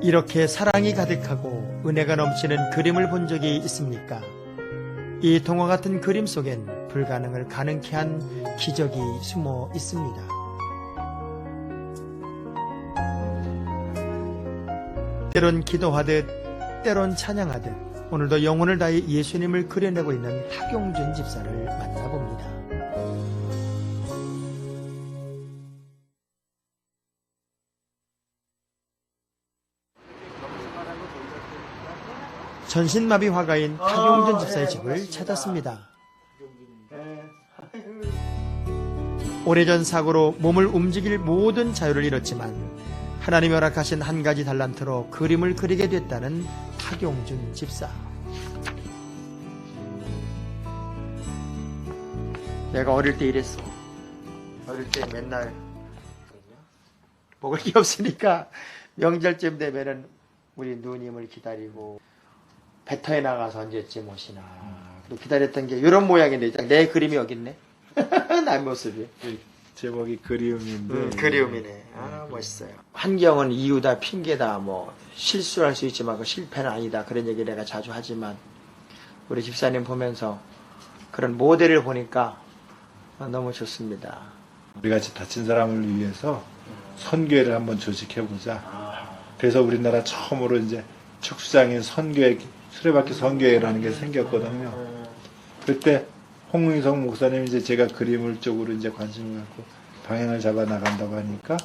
이렇게 사랑이 가득하고 은혜가 넘치는 그림을 본 적이 있습니까? 이 동화 같은 그림 속엔 불가능을 가능케 한 기적이 숨어 있습니다. 때론 기도하듯 때론 찬양하듯 오늘도 영혼을 다해 예수님을 그려내고 있는 탁용준 집사를 만나봅니다. 전신마비 화가인 탁용준 집사의 집을 찾았습니다. 오래전 사고로 몸을 움직일 모든 자유를 잃었지만 하나님이 허락하신 한 가지 달란트로 그림을 그리게 됐다는 탁용준 집사. 내가 어릴 때 이랬어. 어릴 때 맨날 먹을 게 없으니까 명절쯤 되면은 우리 누님을 기다리고 배터에 나가서 언제쯤 오시나. 그리고 기다렸던 게 이런 모양인데 내 그림이 여기 있네. 나 모습이. 제목이 그리움인데. 그리움이네. 아, 멋있어요. 환경은 이유다, 핑계다, 뭐 실수할 수 있지만 그 실패는 아니다. 그런 얘기 내가 자주 하지만 우리 집사님 보면서 그런 모델을 보니까 너무 좋습니다. 우리같이 다친 사람을 위해서 선교회를 한번 조직해보자. 그래서 우리나라 처음으로 이제 축수장인 선교회, 수레바퀴 선교회라는 게 생겼거든요. 그때 홍의성 목사님이 이제 제가 그림을 쪽으로 이제 관심을 갖고 방향을 잡아 나간다고 하니까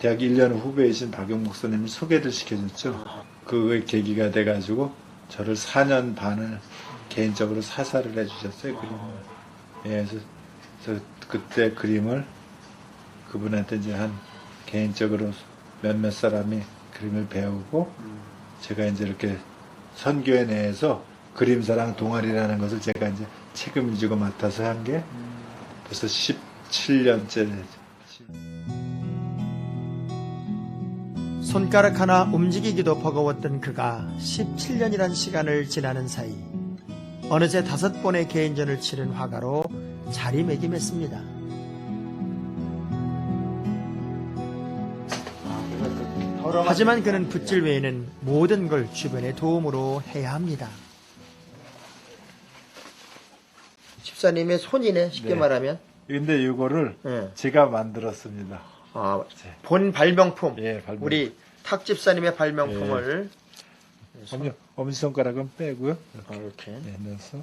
대학 1년 후배이신 박용 목사님이 소개를 시켜줬죠. 그거의 계기가 돼가지고 저를 4년 반을 개인적으로 사사를 해주셨어요, 그림을. 예, 그래서 그때 그림을 그분한테 이제 한 개인적으로 몇몇 사람이 그림을 배우고 제가 이제 이렇게 선교회 내에서 그림사랑 동아리라는 것을 제가 이제 책임지고 맡아서 한 게 벌써 17년째 되죠. 손가락 하나 움직이기도 버거웠던 그가 17년이란 시간을 지나는 사이 어느새 5번의 개인전을 치른 화가로 자리매김했습니다. 하지만 그는 붓질 외에는 모든 걸 주변의 도움으로 해야 합니다. 집사님의 손이네, 쉽게 네. 말하면. 근데 이거를 네. 제가 만들었습니다. 아, 본 발명품. 예, 발명품. 우리 탁 집사님의 발명품을. 엄지손가락은 빼고요. 이렇게. 네, 넣어서.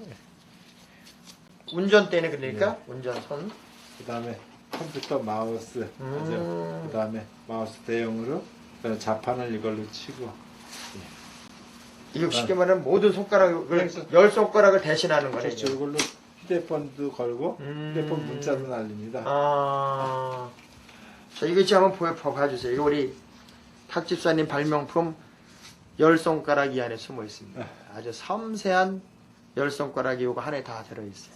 운전대는 그러니까 운전선. 그 다음에 컴퓨터 마우스. 그 다음에 마우스 대용으로. 그다음에 자판을 이걸로 치고. 이거 쉽게 말하면 모든 손가락을, 10손가락을 대신하는 거네요. 그렇죠. 이걸로 휴대폰도 걸고, 휴대폰 문자도 날립니다. 아. 자, 이거 지금 한번 봐주세요. 이거 우리 탁 집사님 발명품 10손가락 이 안에 숨어 있습니다. 아주 섬세한 10손가락이 이거 안에 다 들어있어요.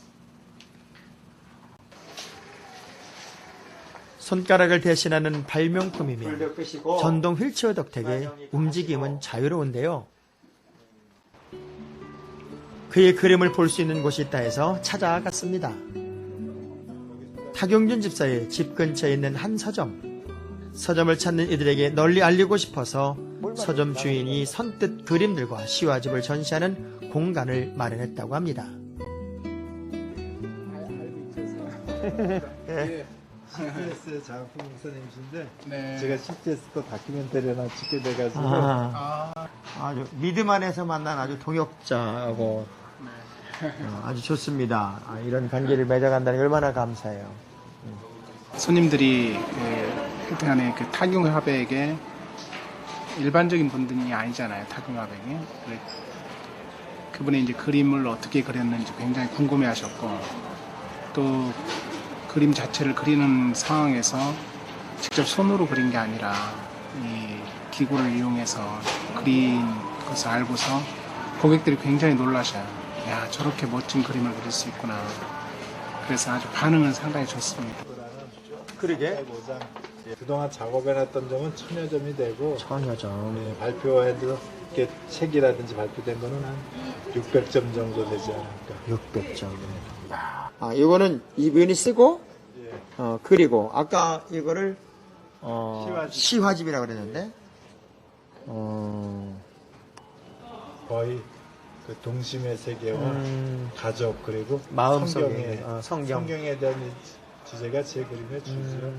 손가락을 대신하는 발명품이며 전동 휠체어 덕택에 움직임은 자유로운데요. 그의 그림을 볼 수 있는 곳이 있다 해서 찾아갔습니다. 탁용준 집사의 집 근처에 있는 한 서점. 서점을 찾는 이들에게 널리 알리고 싶어서 서점 주인이 선뜻 그림들과 시화집을 전시하는 공간을 마련했다고 합니다. CBS 장학금 목사님이신데 네. 제가 CBS도 다큐멘터리 하나 찍게 돼가지고 아주 믿음 안에서 만난 아주 동역자하고 아주 좋습니다. 이런 관계를 맺어간다는 게 얼마나 감사해요. 손님들이 하여튼간에 그 탁용화백에 일반적인 분들이 아니잖아요. 탁용화백이. 그분의 이제 그림을 어떻게 그렸는지 굉장히 궁금해하셨고 또 그림 자체를 그리는 상황에서 직접 손으로 그린 게 아니라 이 기구를 이용해서 그린 것을 알고서 고객들이 굉장히 놀라셔요. 야, 저렇게 멋진 그림을 그릴 수 있구나. 그래서 아주 반응은 상당히 좋습니다. 그러게. 그동안 작업해놨던 점은 1000여 점이 되고 천여점. 발표해도 이렇게 책이라든지 발표된 거는 한 600점 정도 되지 않을까. 600점. 이거는 이분이 쓰고 그리고 아까 이거를 시화집이라고 그랬는데 거의 그 동심의 세계와 가족 그리고 마음속에 성경에 성경. 성경에 대한 이 주제가 제 그림의 주죠.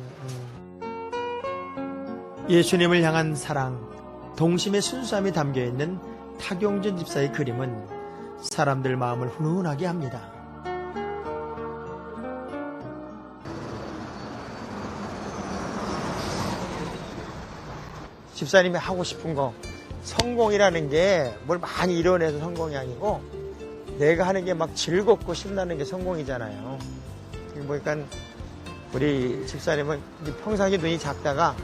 예수님을 향한 사랑, 동심의 순수함이 담겨있는 탁용준 집사의 그림은 사람들 마음을 훈훈하게 합니다. 집사님이 하고 싶은 거, 성공이라는 게 뭘 많이 이뤄내서 성공이 아니고 내가 하는 게 막 즐겁고 신나는 게 성공이잖아요. 보니까 우리 집사님은 평상시 눈이 작다가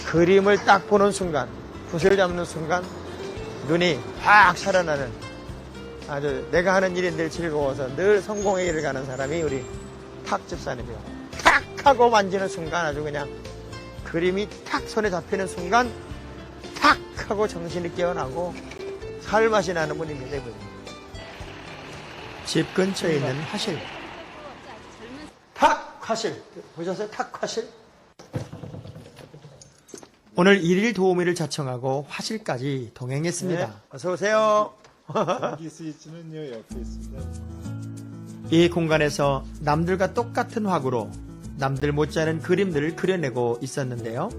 그림을 딱 보는 순간, 붓을 잡는 순간 눈이 확 살아나는, 아주 내가 하는 일이 늘 즐거워서 늘 성공의 길을 가는 사람이 우리 탁 집사님이에요. 탁 하고 만지는 순간 아주 그냥 그림이 탁 손에 잡히는 순간 탁 하고 정신이 깨어나고 살맛이 나는 분입니다. 이분. 집 근처에 있는 화실. 탁 화실. 보셨어요? 탁 화실? 오늘 일일 도우미를 자청하고 화실까지 동행했습니다. 네. 어서 오세요. 여기 스위치는요 옆에 있습니다. 이 공간에서 남들과 똑같은 화구로 남들 못지않은 그림들을 그려내고 있었는데요.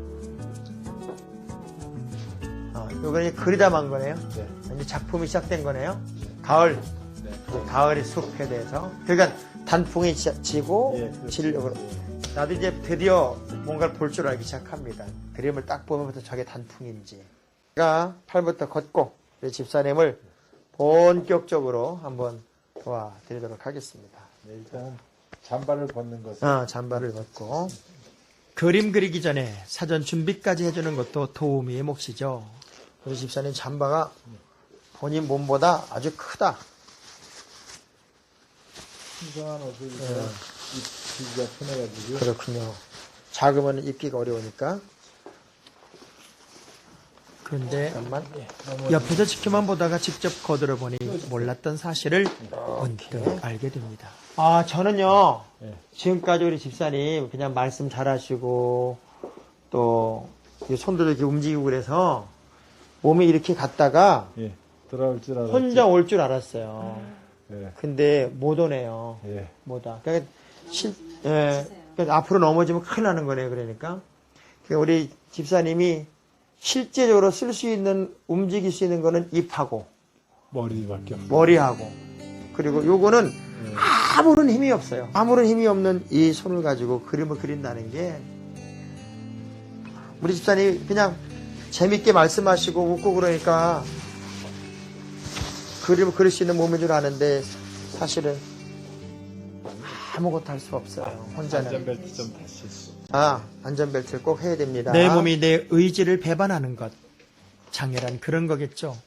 이건 그리다만 거네요. 네. 이제 작품이 시작된 거네요. 가을. 네. 가을의 숲에 대해서. 그러니까 단풍이 지고 예, 그렇죠. 진력으로. 나도 이제 드디어 뭔가를 볼 줄 알기 시작합니다. 그림을 딱 보면부터 저게 단풍인지. 제가 팔부터 걷고 우리 집사님을 본격적으로 한번 도와드리도록 하겠습니다. 네, 일단 잠바를 벗는 것은 잠바를 벗고. 그림 그리기 전에 사전 준비까지 해주는 것도 도우미의 몫이죠. 우리 집사님 잠바가 본인 몸보다 아주 크다. 신선한 옷을 입기가 편해가지고. 그렇군요. 작으면 입기가 어려우니까. 그런데 옆에서 지켜만 보다가 직접 거들어 보니 몰랐던 사실을 문득 알게 됩니다. 저는요, 네. 지금까지 우리 집사님 그냥 말씀 잘하시고 또 손도 이렇게 움직이고 그래서 몸이 이렇게 갔다가 예, 돌아올 줄 알았지. 혼자 올 줄 알았어요. 예, 근데 못 오네요. 예. 못 와. 그러니까 그러니까 앞으로 넘어지면 큰일 나는 거네요. 그러니까 우리 집사님이 실제적으로 쓸 수 있는, 움직일 수 있는 거는 입하고 머리밖에 없네. 머리하고, 그리고 요거는 아무런 힘이 없어요. 아무런 힘이 없는 이 손을 가지고 그림을 그린다는 게, 우리 집사님이 그냥 재밌게 말씀하시고 웃고 그러니까 그림을 그릴 수 있는 몸인 줄 아는데 사실은 아무것도 할 수 없어요. 혼자는. 안전벨트 좀 다시. 안전벨트를 꼭 해야 됩니다. 내 몸이 내 의지를 배반하는 것. 장애란 그런 거겠죠.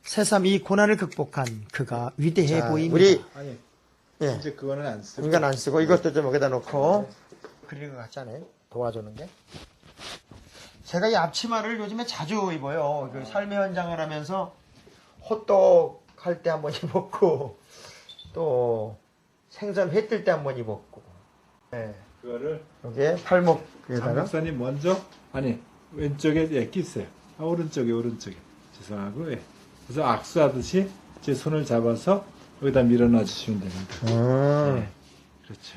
새삼 이 고난을 극복한 그가 위대해 자, 보입니다. 우리 아니, 예, 이제 그거는 안 쓰고. 인간 안 쓰고 이것도 좀 여기다 놓고 그리는 것 같잖아요. 도와주는 게. 제가 이 앞치마를 요즘에 자주 입어요. 그 삶의 현장을 하면서 호떡 할 때 한번 입었고 또 생선 회 뜰 때 한번 입었고. 예. 그거를 여기에 팔목에다가 장목사님 먼저 왼쪽에 끼세요. 오른쪽에 죄송하고 그래서 악수하듯이 제 손을 잡아서 여기다 밀어넣어 주시면 됩니다. 네. 그렇죠.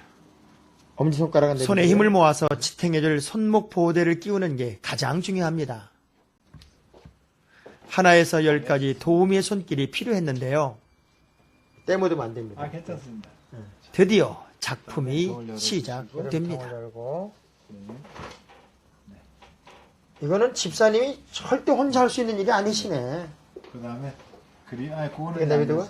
엄지손가락은 손에 내리고요. 힘을 모아서 지탱해줄 손목 보호대를 끼우는 게 가장 중요합니다. 하나에서 10까지 도우미의 손길이 필요했는데요. 떼묻으면 안 됩니다. 괜찮습니다. 드디어 작품이 시작됩니다. 통을 열고. 이거는 집사님이 절대 혼자 할 수 있는 일이 아니시네. 그 다음에 그거는 이게 내비두고?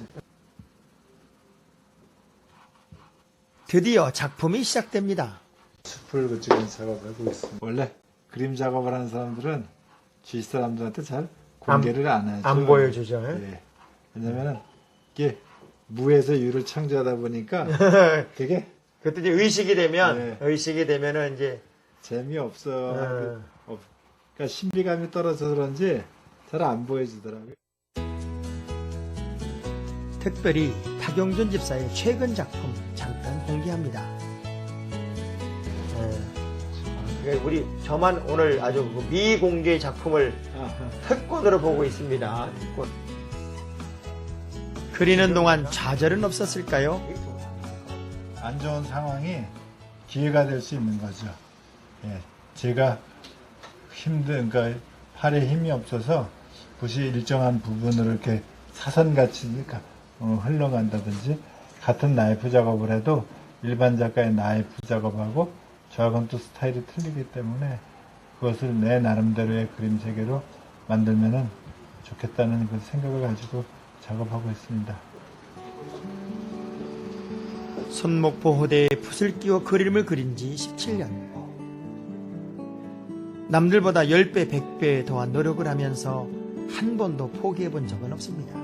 드디어 작품이 시작됩니다. 숲을 지금 작업하고 있습니다. 원래 그림 작업을 하는 사람들은 주위 사람들한테 잘 공개를 안 하죠. 안 보여주죠. 예. 왜냐면은 이게 무에서 유를 창조하다 보니까 되게 그것도 이제 의식이 되면, 네. 의식이 되면은 이제, 재미없어. 그러니까 신비감이 떨어져서 그런지 잘 안 보여주더라고요. 특별히 탁용준 집사의 최근 작품 잠깐 공개합니다. 우리 저만 오늘 아주 미공개 작품을 특권으로 보고 있습니다. 특권. 그리는 동안 좌절은 없었을까요? 안 좋은 상황이 기회가 될 수 있는 거죠. 예, 제가 그러니까 팔에 힘이 없어서 붓이 일정한 부분으로 이렇게 사선같이 흘러간다든지, 같은 나이프 작업을 해도 일반 작가의 나이프 작업하고 저하고는 또 스타일이 틀리기 때문에 그것을 내 나름대로의 그림 세계로 만들면은 좋겠다는 그 생각을 가지고 작업하고 있습니다. 손목보호대에 붓을 끼워 그림을 그린 지 17년. 남들보다 10배, 100배 더한 노력을 하면서 한 번도 포기해 본 적은 없습니다.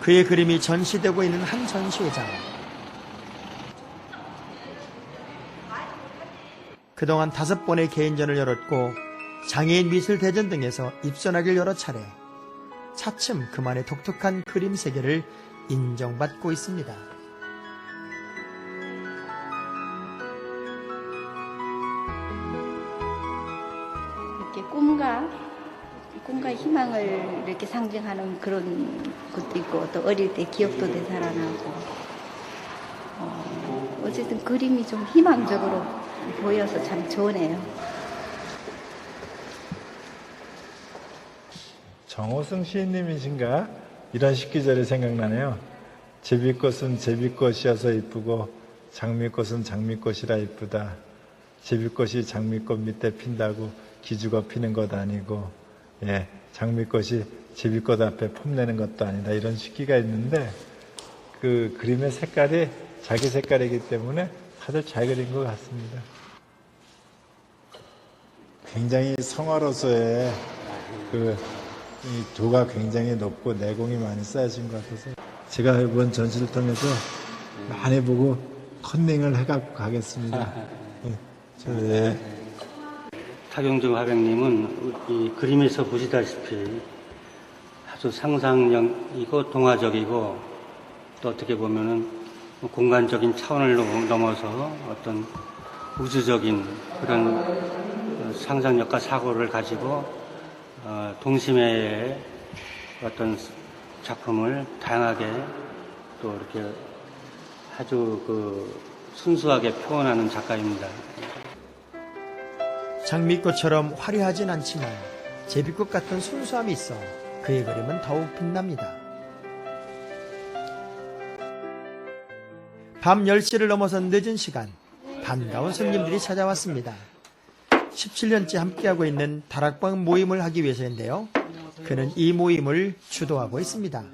그의 그림이 전시되고 있는 한 전시회장. 그동안 5번의 개인전을 열었고 장애인 미술대전 등에서 입선하길 여러 차례. 차츰 그만의 독특한 그림 세계를 인정받고 있습니다. 이렇게 꿈과 희망을 이렇게 상징하는 그런 것도 있고, 또 어릴 때 기억도 되살아나고, 어쨌든 그림이 좀 희망적으로 보여서 참 좋으네요. 정호승 시인님이신가? 이런 식기절이 생각나네요. 제비꽃은 제비꽃이어서 이쁘고 장미꽃은 장미꽃이라 이쁘다. 제비꽃이 장미꽃 밑에 핀다고 기죽어 피는 것 아니고, 예, 장미꽃이 제비꽃 앞에 폼내는 것도 아니다. 이런 식기가 있는데, 그 그림의 색깔이 자기 색깔이기 때문에 다들 잘 그린 것 같습니다. 굉장히 성화로서의 이 도가 굉장히 높고 내공이 많이 쌓여진 것 같아서 제가 이번 전시를 통해서 많이 보고 컨닝을 해갖고 가겠습니다. 네. 타경정 화백님은 이 그림에서 보시다시피 아주 상상력이고 동화적이고, 또 어떻게 보면은 공간적인 차원을 넘어서 어떤 우주적인 그런 상상력과 사고를 가지고 동심의 어떤 작품을 다양하게 또 이렇게 아주 순수하게 표현하는 작가입니다. 장미꽃처럼 화려하진 않지만 제비꽃 같은 순수함이 있어 그의 그림은 더욱 빛납니다. 밤 10시를 넘어선 늦은 시간, 반가운 손님들이 찾아왔습니다. 17년째 함께하고 있는 다락방 모임을 하기 위해서인데요. 그는 이 모임을 주도하고 있습니다.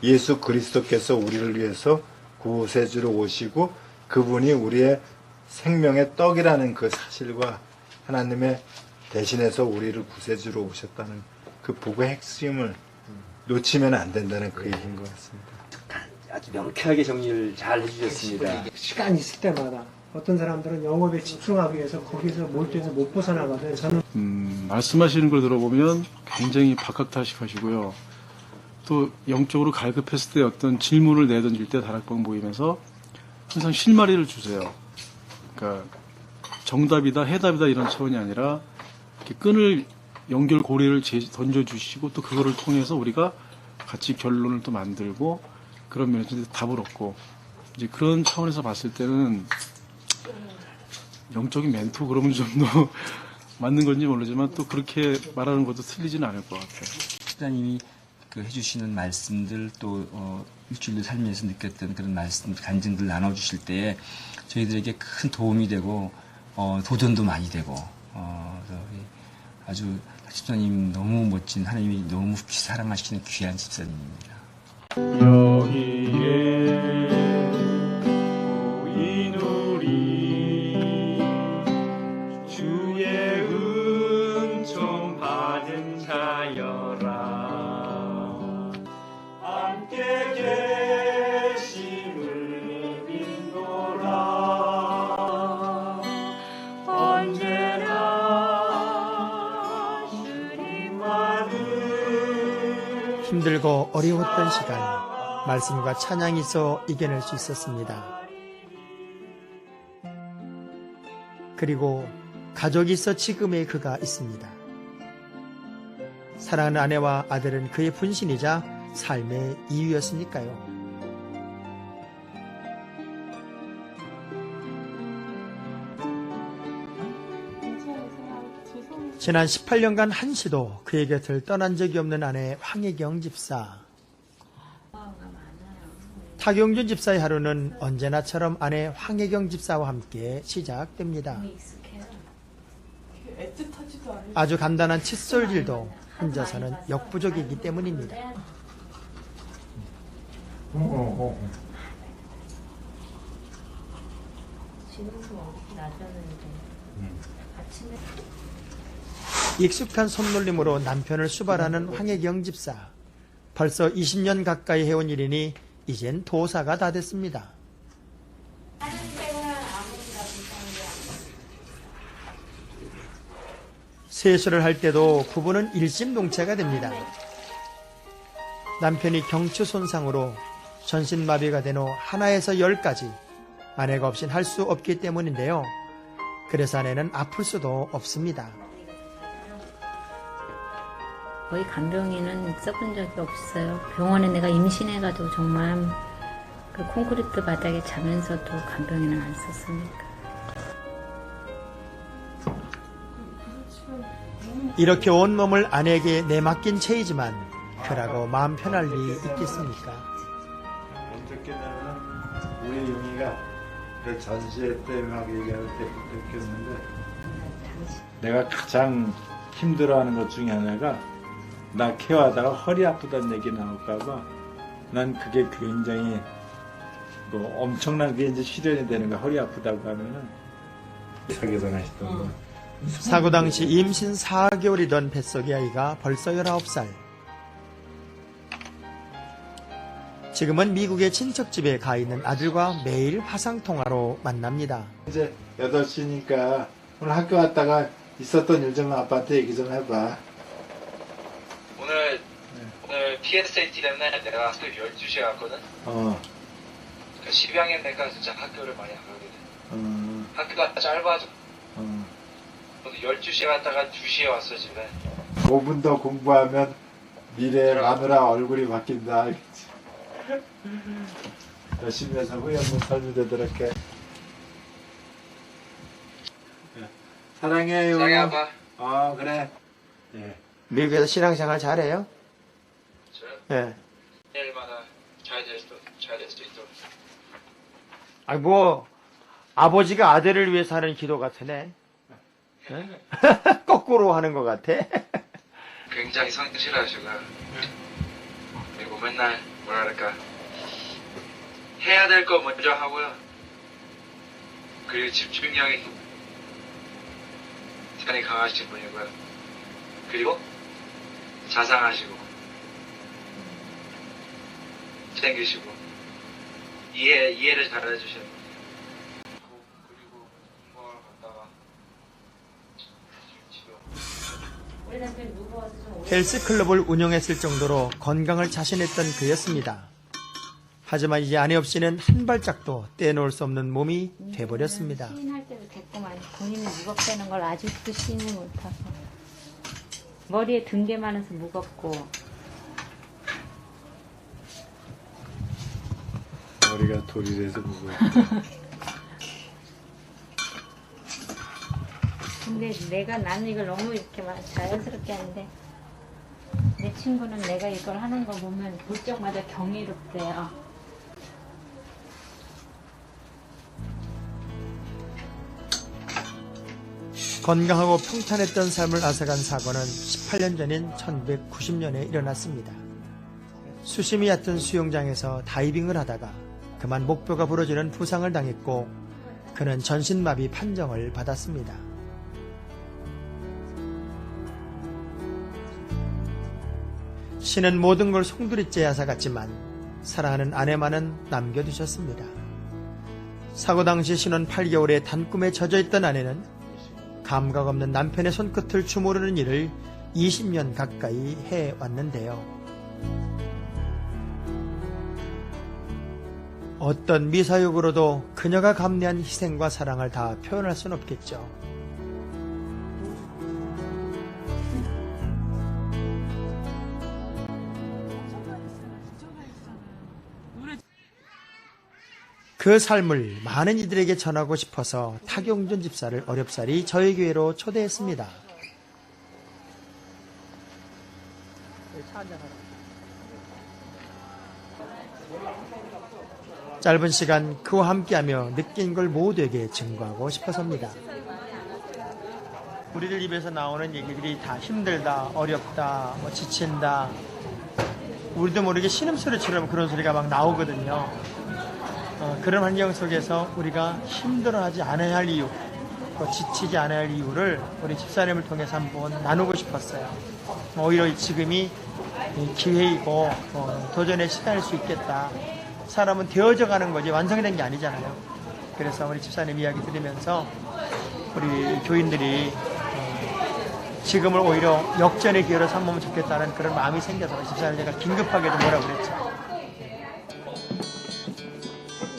예수 그리스도께서 우리를 위해서 구세주로 오시고 그분이 우리의 생명의 떡이라는 그 사실과 하나님의 대신해서 우리를 구세주로 오셨다는 그 복의 핵심을 놓치면 안 된다는 그 얘기인 것 같습니다. 아주 명쾌하게 정리를 잘 해주셨습니다. 시간 있을 때마다 어떤 사람들은 영업에 집중하기 위해서 거기서 몰두해서 못 벗어나거든요. 저는 말씀하시는 걸 들어보면 굉장히 박학다식하시고요. 또 영적으로 갈급했을 때 어떤 질문을 내던질 때 다락방 모임에서 항상 실마리를 주세요. 그러니까 정답이다, 해답이다 이런 차원이 아니라 이렇게 끈을 연결 고리를 던져주시고 또 그거를 통해서 우리가 같이 결론을 또 만들고 그런 면에서 답을 얻고 이제 그런 차원에서 봤을 때는 영적인 멘토 그러면 좀 더 맞는 건지 모르지만 또 그렇게 말하는 것도 틀리지는 않을 것 같아요. 목사님이 해주시는 말씀들 또 일주일을 살면서 느꼈던 그런 말씀 간증들 나눠주실 때 저희들에게 큰 도움이 되고 도전도 많이 되고 그래서 아주 집사님 너무 멋진 하나님이 너무 사랑하시는 귀한 집사님입니다. 여기에 모인 우리 주의 은총 받은 자여라 함께 계심을 인도 힘들고 어려웠던 시간, 말씀과 찬양이 있어 이겨낼 수 있었습니다. 그리고 가족이 있어 지금의 그가 있습니다. 사랑하는 아내와 아들은 그의 분신이자 삶의 이유였으니까요. 지난 18년간 한시도 그의 곁을 떠난 적이 없는 아내 황혜경 집사. 타경준 집사의 하루는 언제나처럼 아내 황혜경 집사와 함께 시작됩니다. 아주 간단한 칫솔질도 혼자서는 역부족이기 때문입니다. 익숙한 손놀림으로 남편을 수발하는 황혜경 집사. 벌써 20년 가까이 해온 일이니 이젠 도사가 다 됐습니다. 세수를 할 때도 부부는 일심동체가 됩니다. 남편이 경추 손상으로 전신마비가 된 후 하나에서 10까지 아내가 없인 할 수 없기 때문인데요. 그래서 아내는 아플 수도 없습니다. 거의 간병인은 써본 적이 없어요. 병원에 내가 임신해가지고 정말 그 콘크리트 바닥에 자면서도 간병인은 안 썼으니까. 이렇게 온몸을 아내에게 내맡긴 채이지만 그라고 마음 편할 리 있겠습니까? 어떻게냐면 우리 용이가 그 전시회 때 막 얘기할 때 느꼈는데 내가 가장 힘들어하는 것 중에 하나가 나 케어하다가 허리 아프다는 얘기 나올까봐 난 그게 굉장히 뭐 엄청난 게 이제 실현이 되는 거야. 허리 아프다고 하면은 사계단 하시던 거. 사고 당시 임신 4개월이던 뱃속의 아이가 벌써 19살. 지금은 미국의 친척집에 가 있는 아들과 매일 화상통화로 만납니다. 이제 8시니까 오늘 학교 갔다가 있었던 일 좀 아빠한테 얘기 좀 해봐. 오늘 PSAT 때문에 내가 학교 12시에 갔거든. 그러니까 12학년 때까지 진짜 학교를 많이 안 가게 돼. 학교가 짧아져. 오늘 12시에 갔다가 2시에 왔어 집에. 5분 더 공부하면 미래의 마누라 얼굴이 바뀐다. 알겠지? 열심히 해서 후회 없는 삶이 되도록 해. 사랑해, 용. 사랑해 아빠. 그래. 예. 미국에서 신앙생활 잘해요? 예. 내일마다 잘 될 수 있도록. 아니 뭐 아버지가 아들을 위해서 하는 기도 같으네. 예? 거꾸로 하는 것 같아. 굉장히 성실하시고 그리고 맨날 뭐랄까 해야 될 거 먼저 하고요. 그리고 집중력이 대단히 강하신 분이고요. 그리고 자상하시고 챙기시고 이해를 잘해주시는 그리고 공부하러 갔다가 헬스클럽을 운영했을 정도로 건강을 자신했던 그였습니다. 하지만 이제 아내 없이는 한 발짝도 떼놓을 수 없는 몸이 돼버렸습니다. 시인할 때도 됐구만. 본인이 무겁다는 걸 아직도 시인을 못하고. 머리에 든 게 많아서 무겁고. 머리가 돌이 돼서 무거워. 근데 나는 이걸 너무 이렇게 자연스럽게 하는데 내 친구는 내가 이걸 하는 거 보면 볼 적마다 경이롭대요. 건강하고 평탄했던 삶을 앗아간 사고는 18년 전인 1990년에 일어났습니다. 수심이 얕은 수영장에서 다이빙을 하다가 그만 목뼈가 부러지는 부상을 당했고 그는 전신마비 판정을 받았습니다. 신은 모든 걸 송두리째 앗아갔지만 사랑하는 아내만은 남겨두셨습니다. 사고 당시 신혼 8개월에 단꿈에 젖어있던 아내는 감각 없는 남편의 손끝을 주무르는 일을 20년 가까이 해왔는데요. 어떤 미사역으로도 그녀가 감내한 희생과 사랑을 다 표현할 수는 없겠죠. 그 삶을 많은 이들에게 전하고 싶어서 탁용준 집사를 어렵사리 저희 교회로 초대했습니다. 짧은 시간 그와 함께하며 느낀 걸 모두에게 증거하고 싶어서입니다. 우리들 입에서 나오는 얘기들이 다 힘들다, 어렵다, 지친다. 우리도 모르게 신음소리처럼 그런 소리가 막 나오거든요. 그런 환경 속에서 우리가 힘들어하지 않아야 할 이유, 또 지치지 않아야 할 이유를 우리 집사님을 통해서 한번 나누고 싶었어요. 오히려 지금이 기회이고 도전의 시간일 수 있겠다. 사람은 되어져 가는 거지 완성된 게 아니잖아요. 그래서 우리 집사님 이야기 들으면서 우리 교인들이 지금을 오히려 역전의 기회로 삼으면 좋겠다는 그런 마음이 생겨서 집사님 제가 긴급하게도 뭐라고 그랬죠.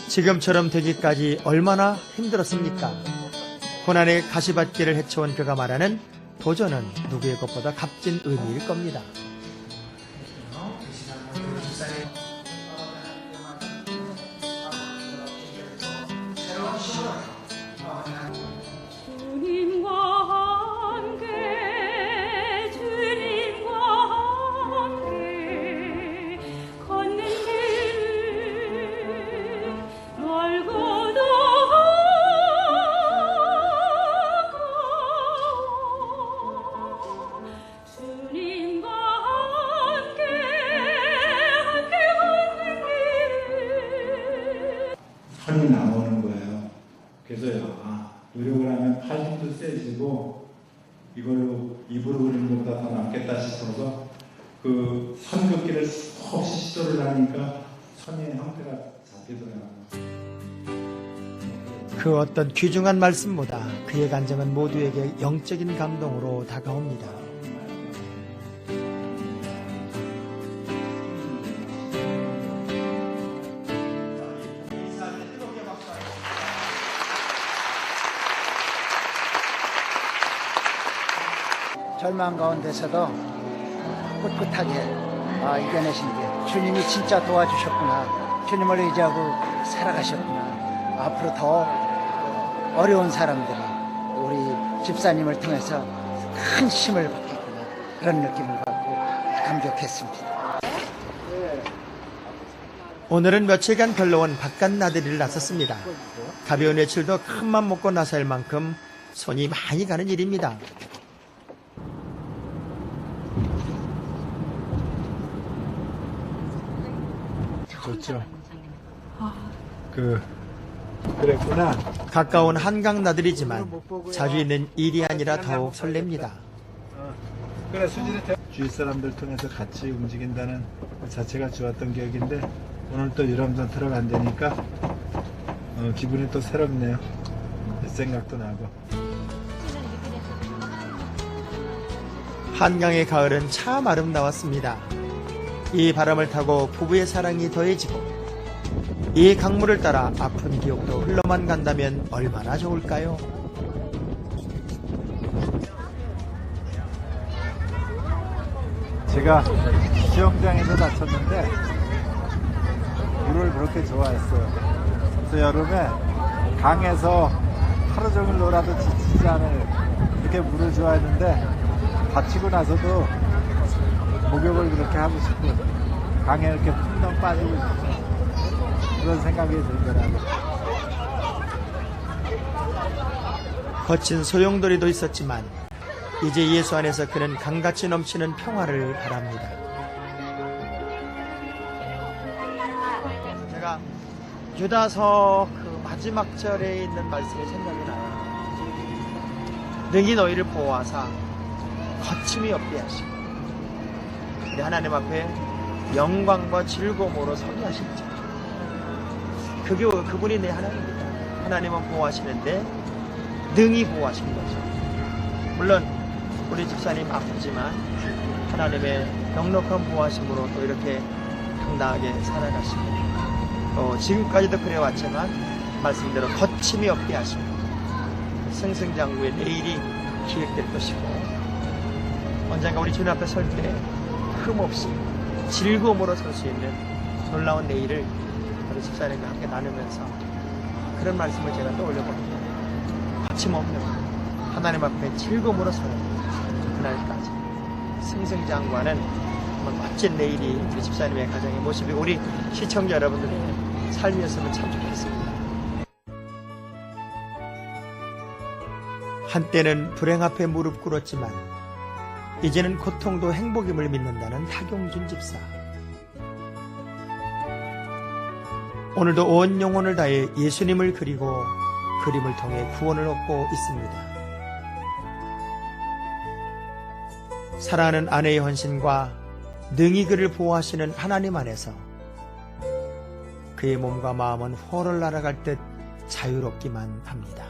지금처럼 되기까지 얼마나 힘들었습니까? 고난의 가시밭길을 헤쳐온 그가 말하는 도전은 누구의 것보다 값진 의미일 겁니다. 선이 나오는 거예요. 그래서 노력을 하면 팔 힘도 세지고 이걸로 입으로 그리는 것보다 더 낫겠다 싶어서 그 선 긋기를 수없이 시도를 하니까 선의 형태가 잡히더라고요. 그 어떤 귀중한 말씀보다 그의 간증은 모두에게 영적인 감동으로 다가옵니다. 절망 가운데서도 꿋꿋하게 이겨내신 게 주님이 진짜 도와주셨구나. 주님을 의지하고 살아가셨구나. 앞으로 더 어려운 사람들이 우리 집사님을 통해서 큰 힘을 받겠구나. 그런 느낌을 받고 감격했습니다. 오늘은 며칠간 별로온 바깥 나들이를 나섰습니다. 가벼운 외출도 큰맘 먹고 나설 만큼 손이 많이 가는 일입니다. 좋죠. 그랬구나. 가까운 한강 나들이지만 자주 있는 일이 아니라 더욱 설렙니다. 그래, 주위 사람들 통해서 같이 움직인다는 그 자체가 좋았던 기억인데 오늘 또 유람선 들어간다니까 기분이 또 새롭네요. 생각도 나고. 한강의 가을은 참 아름다웠습니다. 이 바람을 타고 부부의 사랑이 더해지고 이 강물을 따라 아픈 기억도 흘러만 간다면 얼마나 좋을까요? 제가 수영장에서 다쳤는데 물을 그렇게 좋아했어요. 그래서 여름에 강에서 하루 종일 놀아도 지치지 않을 그렇게 물을 좋아했는데 다치고 나서도 목욕을 그렇게 하고 싶고 강에 이렇게 풍덩 빠지고 싶고 그런 생각이 들더라고요. 거친 소용돌이도 있었지만 이제 예수 안에서 그는 강같이 넘치는 평화를 바랍니다. 제가 유다서 그 마지막 절에 있는 말씀이 생각이 나요. 능히 너희를 보호하사 거침이 없게 하시고 우리 하나님 앞에 영광과 즐거움으로 서게 하실 자. 그분이 내 하나님입니다. 하나님은 보호하시는데 능히 보호하신 거죠. 물론 우리 집사님 아프지만 하나님의 넉넉한 보호하심으로 또 이렇게 당당하게 살아가시고 지금까지도 그래왔지만 말씀대로 거침이 없게 하시고 승승장구의 내일이 기획될 것이고 언젠가 우리 주님 앞에 설 때 흠없이 즐거움으로 설 수 있는 놀라운 내일을 우리 집사님과 함께 나누면서 그런 말씀을 제가 떠올려봅니다. 거침없는 하나님 앞에 즐거움으로 서는 그날까지 승승장구하는 정말 멋진 내일이 우리 집사님의 가정의 모습이 우리 시청자 여러분들의 삶이었으면 참 좋겠습니다. 한때는 불행 앞에 무릎 꿇었지만 이제는 고통도 행복임을 믿는다는 타경준 집사. 오늘도 온 영혼을 다해 예수님을 그리고 그림을 통해 구원을 얻고 있습니다. 사랑하는 아내의 헌신과 능히 그를 보호하시는 하나님 안에서 그의 몸과 마음은 훨훨 날아갈 듯 자유롭기만 합니다.